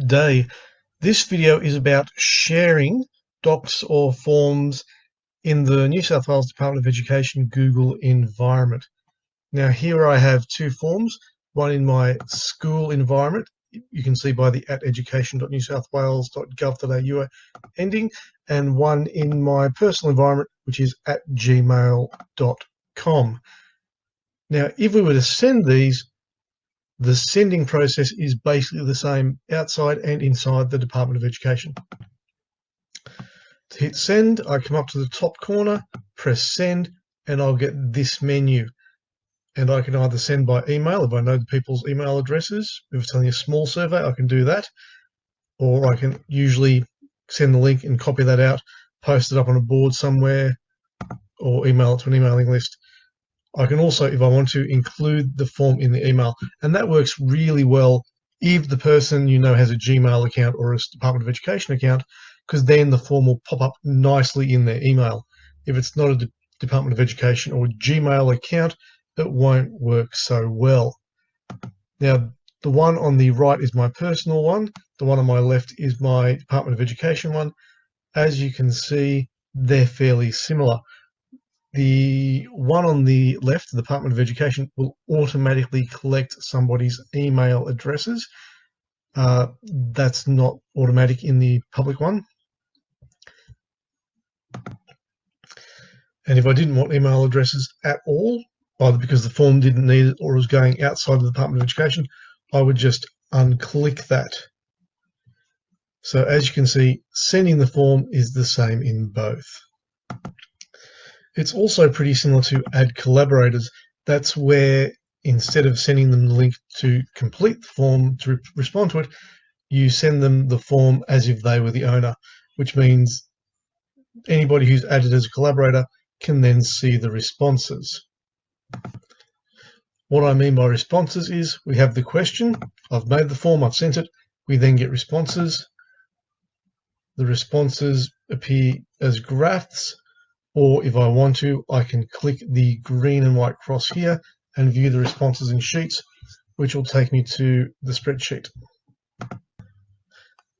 today. This video is about sharing docs or forms in the New South Wales Department of Education Google environment. Now here I have two forms, one in my school environment, you can see by the @education.newsouthwales.gov.au ending, and one in my personal environment, which is @gmail.com. Now if we were to send these, the sending process is basically the same outside and inside the Department of Education. To hit send, I come up to the top corner, press send, and I'll get this menu. And I can either send by email if I know the people's email addresses. If it's only a small survey, I can do that. Or I can usually send the link and copy that out, post it up on a board somewhere, or email it to an emailing list. I can also, if I want to, include the form in the email, and that works really well if the person has a Gmail account or a Department of Education account, because then the form will pop up nicely in their email. If it's not a Department of Education or Gmail account, it won't work so well. Now, the one on the right is my personal one. The one on my left is my Department of Education one. As you can see, they're fairly similar. The one on the left, the Department of Education, will automatically collect somebody's email addresses. That's not automatic in the public one. And if I didn't want email addresses at all, either because the form didn't need it or was going outside of the Department of Education, I would just unclick that. So as you can see, sending the form is the same in both. It's also pretty similar to add collaborators. That's where instead of sending them the link to complete the form to respond to it, you send them the form as if they were the owner, which means anybody who's added as a collaborator can then see the responses. What I mean by responses is we have the question, I've made the form, I've sent it, we then get responses. The responses appear as graphs, or if I want to, I can click the green and white cross here and view the responses in sheets, which will take me to the spreadsheet.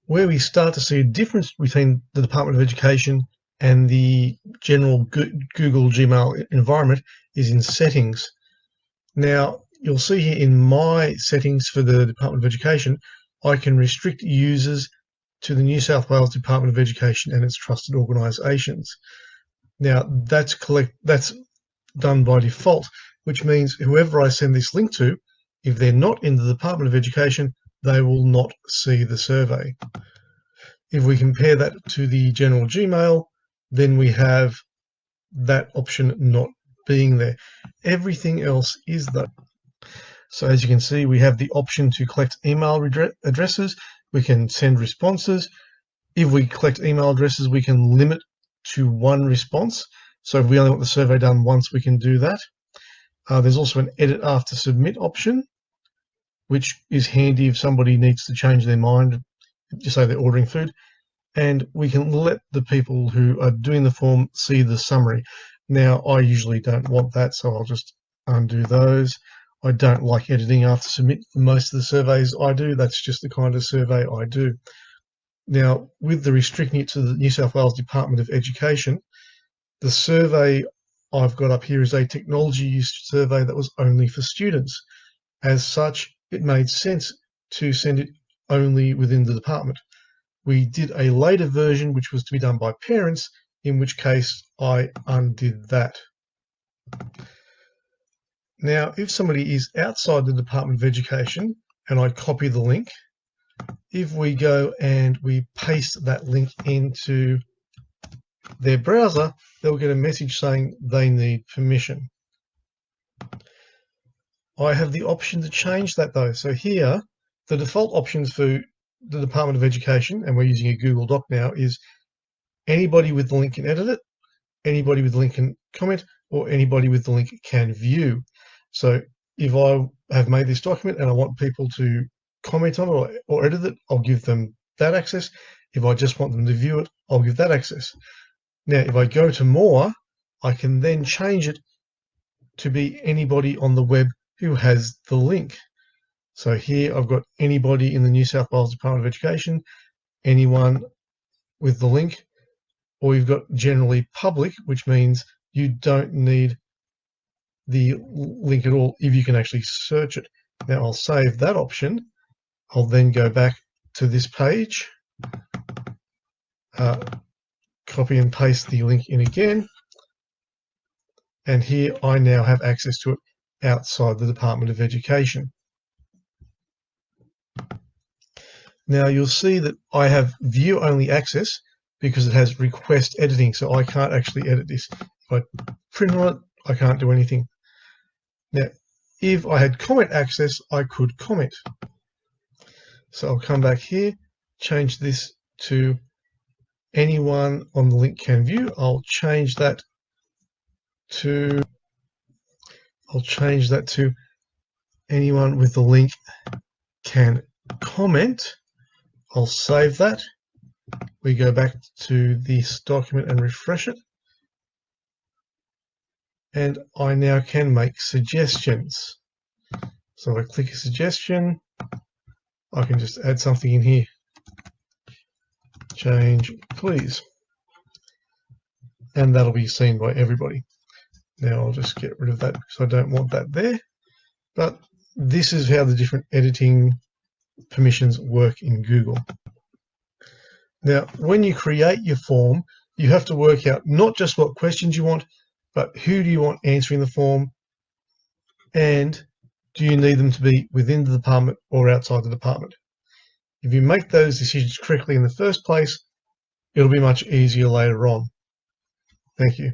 Where we start to see a difference between the Department of Education and the general Google Gmail environment is in settings. Now, you'll see here in my settings for the Department of Education, I can restrict users to the New South Wales Department of Education and its trusted organisations. Now, that's done by default, which means whoever I send this link to, if they're not in the Department of Education, they will not see the survey. If we compare that to the general Gmail, then we have that option not being there. Everything else is though. So as you can see, we have the option to collect email addresses. We can send responses. If we collect email addresses, we can limit to one response. So if we only want the survey done once, we can do that. There's also an edit after submit option, which is handy if somebody needs to change their mind, just say they're ordering food. And we can let the people who are doing the form see the summary. Now, I usually don't want that, so I'll just undo those. I don't like editing after submit for most of the surveys I do. That's just the kind of survey I do. Now, with the restricting it to the New South Wales Department of Education, the survey I've got up here is a technology use survey that was only for students. As such, it made sense to send it only within the department. We did a later version, which was to be done by parents, in which case I undid that. Now, if somebody is outside the Department of Education and I copy the link, if we go and we paste that link into their browser, they'll get a message saying they need permission. I have the option to change that though. So here, the default options for the Department of Education, and we're using a Google Doc now, is anybody with the link can edit it, anybody with the link can comment, or anybody with the link can view. So if I have made this document and I want people to comment on it or edit it, I'll give them that access. If I just want them to view it, I'll give that access. Now, if I go to more, I can then change it to be anybody on the web who has the link. So here I've got anybody in the New South Wales Department of Education, anyone with the link, or you've got generally public, which means you don't need the link at all if you can actually search it. Now I'll save that option. I'll then go back to this page, copy and paste the link in again, and here I now have access to it outside the Department of Education. Now you'll see that I have view only access because it has request editing, so I can't actually edit this. If I print on it, I can't do anything. Now, if I had comment access, I could comment. So I'll come back here, change this to anyone on the link can view. I'll change that to anyone with the link can comment. I'll save that. We go back to this document and refresh it. And I now can make suggestions. So if I click a suggestion, I can just add something in here. Change, please. And that'll be seen by everybody. Now I'll just get rid of that because I don't want that there. But this is how the different editing permissions work in Google. Now, when you create your form, you have to work out not just what questions you want, but who do you want answering the form, and do you need them to be within the department or outside the department? If you make those decisions correctly in the first place, it'll be much easier later on. Thank you.